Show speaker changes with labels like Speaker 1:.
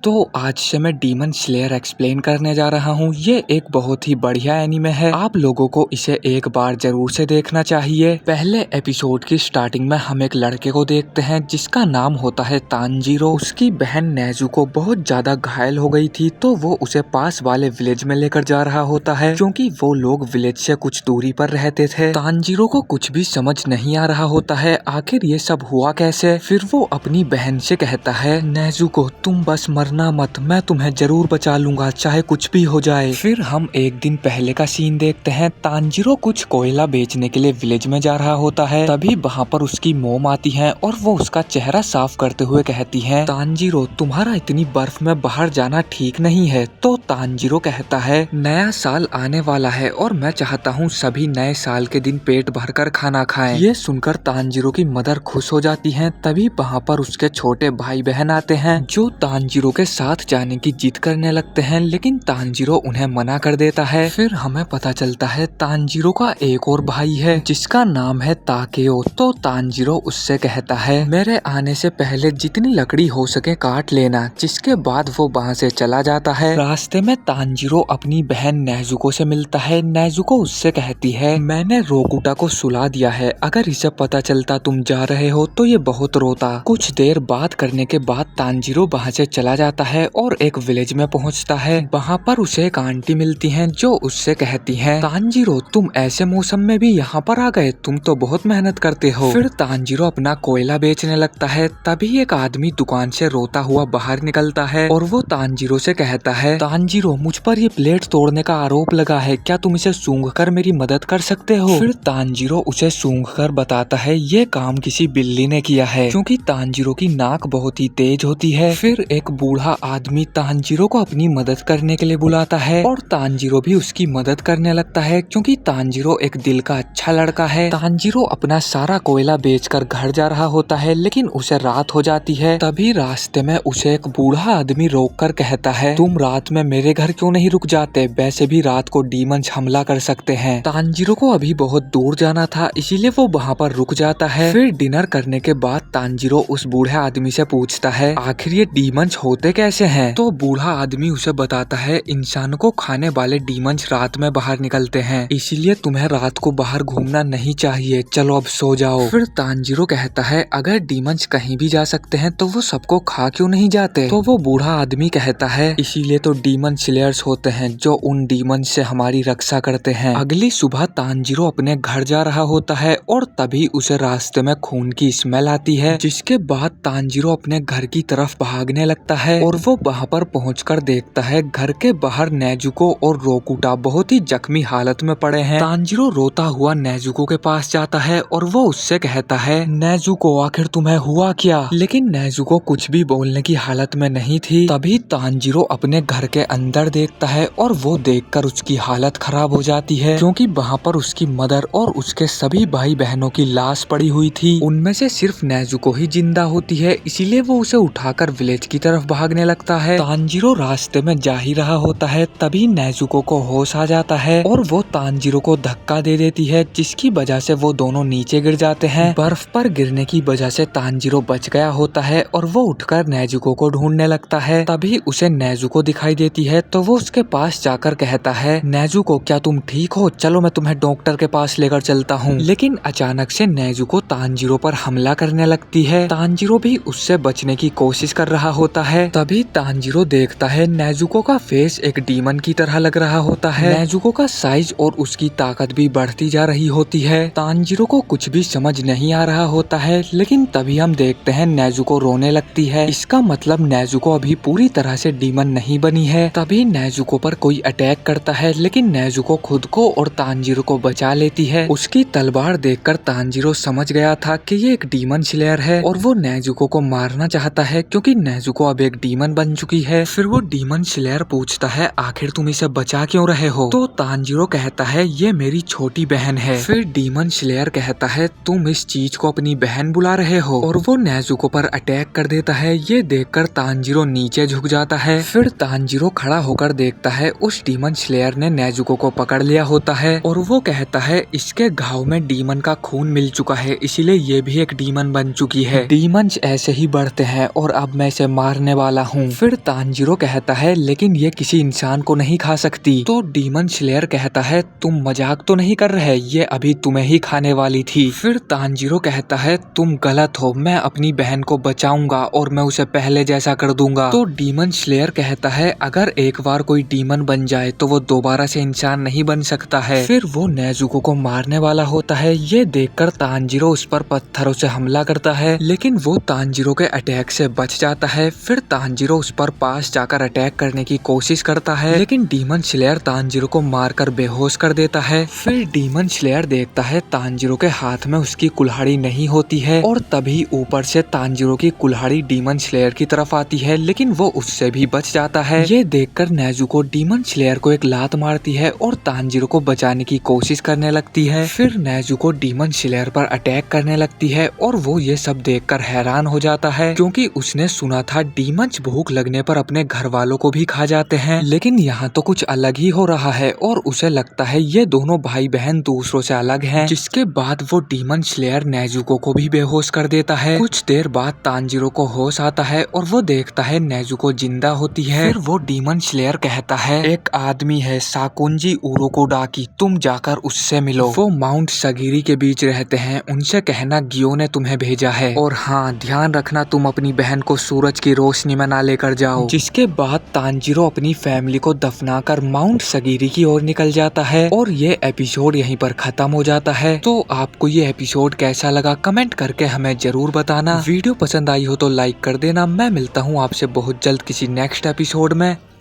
Speaker 1: तो आज से मैं डीमन स्लेयर एक्सप्लेन करने जा रहा हूँ। ये एक बहुत ही बढ़िया एनीमे है, आप लोगों को इसे एक बार जरूर से देखना चाहिए। पहले एपिसोड की स्टार्टिंग में हम एक लड़के को देखते हैं जिसका नाम होता है तानजीरो। उसकी बहन नेजुको बहुत ज्यादा घायल हो गई थी, तो वो उसे पास वाले विलेज में लेकर जा रहा होता है क्योंकि वो लोग विलेज से कुछ दूरी पर रहते थे। तानजीरो को कुछ भी समझ नहीं आ रहा होता है आखिर ये सब हुआ कैसे। फिर वो अपनी बहन से कहता है, नेजुको तुम बस मरना मत, मैं तुम्हें जरूर बचा लूंगा चाहे कुछ भी हो जाए। फिर हम एक दिन पहले का सीन देखते हैं। तानजीरो कुछ कोयला बेचने के लिए विलेज में जा रहा होता है, तभी वहाँ पर उसकी मोम आती है और वो उसका चेहरा साफ करते हुए कहती है, तानजीरो तुम्हारा इतनी बर्फ में बाहर जाना ठीक नहीं है। तो तानजीरो कहता है, नया साल आने वाला है और मैं चाहता हूँ सभी नए साल के दिन पेट भरकर खाना खाएं। ये सुनकर तानजीरो की मदर खुश हो जाती है। तभी वहाँ पर उसके छोटे भाई बहन आते हैं जो तानजीरो के साथ जाने की जिद करने लगते हैं, लेकिन तानजीरो उन्हें मना कर देता है। फिर हमें पता चलता है तानजीरो का एक और भाई है जिसका नाम है ताकेओ। तो तानजीरो उससे कहता है, मेरे आने से पहले जितनी लकड़ी हो सके काट लेना। जिसके बाद वो वहाँ से चला जाता है। रास्ते में तानजीरो अपनी बहन नेजुको से मिलता है। नेजुको उससे कहती है, मैंने रोकुटा को सुला दिया है, अगर इसे पता चलता तुम जा रहे हो तो ये बहुत रोता। कुछ देर बात करने के बाद तानजीरो वहाँ से चला जाता है और एक विलेज में पहुँचता है। वहाँ पर उसे एक आंटी मिलती हैं जो उससे कहती हैं, तानजीरो तुम ऐसे मौसम में भी यहाँ पर आ गए, तुम तो बहुत मेहनत करते हो। फिर तानजीरो अपना कोयला बेचने लगता है। तभी एक आदमी दुकान से रोता हुआ बाहर निकलता है और वो तानजीरो से कहता है, तानजीरो मुझ पर ये प्लेट तोड़ने का आरोप लगा है, क्या तुम इसे सूंघ कर मेरी मदद कर सकते हो। फिर तानजीरो उसे सूंघ कर बताता है ये काम किसी बिल्ली ने किया है क्योंकि तानजीरो की नाक बहुत ही तेज होती है। फिर एक बूढ़ा आदमी तानजीरो को अपनी मदद करने के लिए बुलाता है और तानजीरो भी उसकी मदद करने लगता है क्योंकि तानजीरो एक दिल का अच्छा लड़का है। तानजीरो अपना सारा कोयला बेचकर घर जा रहा होता है, लेकिन उसे रात हो जाती है। तभी रास्ते में उसे एक बूढ़ा आदमी रोक कर कहता है, तुम रात में मेरे घर क्यों नहीं रुक जाते, वैसे भी रात को डीमंस हमला कर सकते हैं। तानजीरो को अभी बहुत दूर जाना था, इसीलिए वो वहाँ पर रुक जाता है। फिर डिनर करने के बाद तानजीरो उस बूढ़े आदमी से पूछता है, आखिर ये डीमंस होते कैसे हैं। तो बूढ़ा आदमी उसे बताता है, इंसान को खाने वाले डीमंस रात में बाहर निकलते हैं, इसीलिए तुम्हें रात को बाहर घूमना नहीं चाहिए, चलो अब सो जाओ। फिर तानजीरो कहता है, अगर डीमंस कहीं भी जा सकते हैं तो वो सबको खा क्यों नहीं जाते। तो वो बूढ़ा आदमी कहता है, इसीलिए तो डीमन स्लेयर्स होते हैं जो उन डीमंस से हमारी रक्षा करते हैं। अगली सुबह तानजीरो अपने घर जा रहा होता है और तभी उसे रास्ते में खून की स्मेल आती है, जिसके बाद तानजीरो अपने घर की तरफ भागने लगता है और वो वहाँ पर पहुंचकर देखता है घर के बाहर नेजुको और रोकुटा बहुत ही जख्मी हालत में पड़े हैं। तानजीरो रोता हुआ नेजुको के पास जाता है और वो उससे कहता है, नेजुको आखिर तुम्हें हुआ क्या। लेकिन नेजुको कुछ भी बोलने की हालत में नहीं थी। तभी तानजीरो अपने घर के अंदर देखता है और वो देखकर उसकी हालत खराब हो जाती है क्योंकि वहाँ पर उसकी मदर और उसके सभी भाई बहनों की लाश पड़ी हुई थी। उनमें से सिर्फ नेजुको ही जिंदा होती है, इसीलिए वो उसे उठाकर विलेज की तरफ भागने लगता है। तानजीरो रास्ते में जा ही रहा होता है, तभी नेजुको को होश आ जाता है और वो तानजीरो को धक्का दे देती है, जिसकी वजह से वो दोनों नीचे गिर जाते हैं। बर्फ पर गिरने की वजह से तानजीरो बच गया होता है और वो उठकर नेजुको को ढूंढने लगता है। तभी उसे नेजुको दिखाई देती है, तो वो उसके पास जाकर कहता है, नेजुको क्या तुम ठीक हो, चलो मैं तुम्हें डॉक्टर के पास लेकर चलता हूँ। लेकिन अचानक से नेजुको तानजीरो पर हमला करने लगती है। तानजीरो भी उससे बचने की कोशिश कर रहा होता है। तभी तानजीरो देखता है नेजुको का फेस एक डीमन की तरह लग रहा होता है। नेजुको का साइज और उसकी ताकत भी बढ़ती जा रही होती है। तानजीरो को कुछ भी समझ नहीं आ रहा होता है, लेकिन तभी हम देखते हैं नेजुको रोने लगती है। इसका मतलब नेजुको अभी पूरी तरह से डीमन नहीं बनी है। तभी नेजुको पर कोई अटैक करता है, लेकिन नेजुको खुद को और तानजीरो को बचा लेती है। उसकी तलवार देखकर तानजीरो समझ गया था कि ये एक डीमन स्लेयर है और वो नेजुको को मारना चाहता है क्योंकि नेजुको अब एक डीमन बन चुकी है। फिर वो डीमन स्लेयर पूछता है, आखिर तुम इसे बचा क्यों रहे हो। तो तानजीरो कहता है, ये मेरी छोटी बहन है। फिर डीमन स्लेयर कहता है, तुम इस चीज को अपनी बहन बुला रहे हो, और वो नेजुको पर अटैक कर देता है। ये देखकर तानजीरो नीचे झुक जाता है। फिर तानजीरो खड़ा होकर देखता है उस डीमन स्लेयर ने नेजुको को पकड़ लिया होता है और वो कहता है, इसके घाव में डीमन का खून मिल चुका है, इसीलिए ये भी एक डीमन बन चुकी है। डीमंस ऐसे ही बढ़ते हैं और अब मैं इसे मारने वाला वाला हूँ। फिर तानजीरो कहता है लेकिन ये किसी इंसान को नहीं खा सकती। तो डीमन स्लेयर कहता है तुम मजाक तो नहीं कर रहे, ये अभी तुम्हें ही खाने वाली थी। फिर तानजीरो कहता है तुम गलत हो, मैं अपनी बहन को बचाऊंगा और मैं उसे पहले जैसा कर दूंगा। तो डीमन स्लेयर कहता है अगर एक बार कोई डीमन बन जाए तो वो दोबारा से इंसान नहीं बन सकता है। फिर वो नेजुको को मारने वाला होता है। ये देखकर तानजीरो उस पर पत्थरों से हमला करता है लेकिन वो तानजीरो के अटैक से बच जाता है। फिर तानजीरो उस पर पास जाकर अटैक करने की कोशिश करता है लेकिन डीमन स्लेयर तानजीरो को मारकर बेहोश कर देता है। फिर डीमन स्लेयर देखता है तानजीरो के हाथ में उसकी कुल्हाड़ी नहीं होती है और तभी ऊपर से तानजीरो की कुल्हाड़ी डीमन स्लेयर की तरफ आती है लेकिन वो उससे भी बच जाता है। ये देखकर नेजुको डीमन स्लेयर को एक लात मारती है और तानजीरो को बचाने की कोशिश करने लगती है। फिर नेजुको डीमन स्लेयर पर अटैक करने लगती है और वो ये सब देखकर हैरान हो जाता है क्योंकि उसने सुना था डीमंस भूख लगने पर अपने घर वालों को भी खा जाते हैं, लेकिन यहाँ तो कुछ अलग ही हो रहा है और उसे लगता है ये दोनों भाई बहन दूसरों से अलग हैं। जिसके बाद वो डीमन स्लेयर नेजुको को भी बेहोश कर देता है। कुछ देर बाद तानजीरो को होश आता है और वो देखता है नेजुको जिंदा होती है। फिर वो डीमन स्लेयर कहता है एक आदमी है साकुंजी उरोकोडाकी, तुम जाकर उससे मिलो। वो माउंट सगीरी के बीच रहते हैं, उनसे कहना गियो ने तुम्हें भेजा है और हाँ ध्यान रखना तुम अपनी बहन को सूरज की रोशनी में ना लेकर जाओ। जिसके बाद तानजीरो अपनी फैमिली को दफनाकर माउंट सगीरी की ओर निकल जाता है और ये एपिसोड यहीं पर खत्म हो जाता है। तो आपको ये एपिसोड कैसा लगा कमेंट करके हमें जरूर बताना। वीडियो पसंद आई हो तो लाइक कर देना। मैं मिलता हूँ आपसे बहुत जल्द किसी नेक्स्ट एपिसोड में।